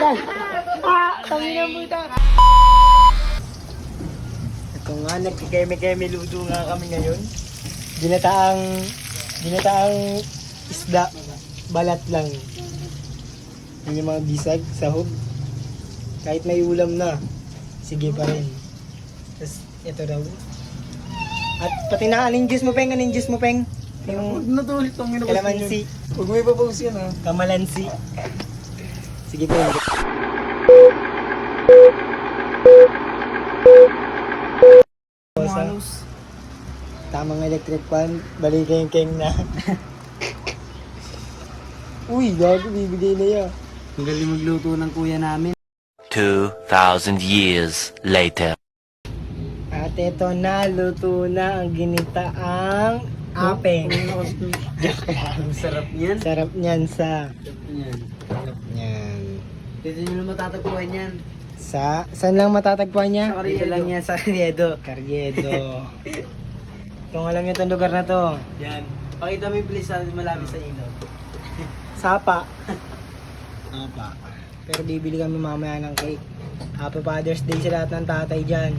yan. Tangina mo ito. Ito nga, nagkikeme-keme luto nga kami ngayon. Ginataang isda, balat lang. Yun yung mga bisag, sahog. Kahit may ulam na, sige pa rin. Tapos, ito daw. At pati na, anong juice mo, Peng? Anong juice mo, Peng? Yung Natulit ang ginabas kalamansi. Huwag mo ipapaus yan ha. Kamalansi. Sige, Peng. Tamang electric fan, balikin keng na. Uy, gago, bibigay na yan. Ang galing magluto ng kuya namin. 2,000 years later. At eto na, luto na ang ginitaang apeng. Ang sarap niyan. Sarap niyan sa... Yan. Yan. Dito nyo lang matatagpuan yan. Saan lang matatagpuan niya? Sa Dito Carriedo. lang yan sa Carriedo. Carriedo. Kung alam niyo itong lugar na to. Yan. Pakita mo yung place na malapit sa ilaw. Sapa. Sapa. Pero bibili kami mamaya ng cake. Happy Father's Day sa lahat ng tatay dyan.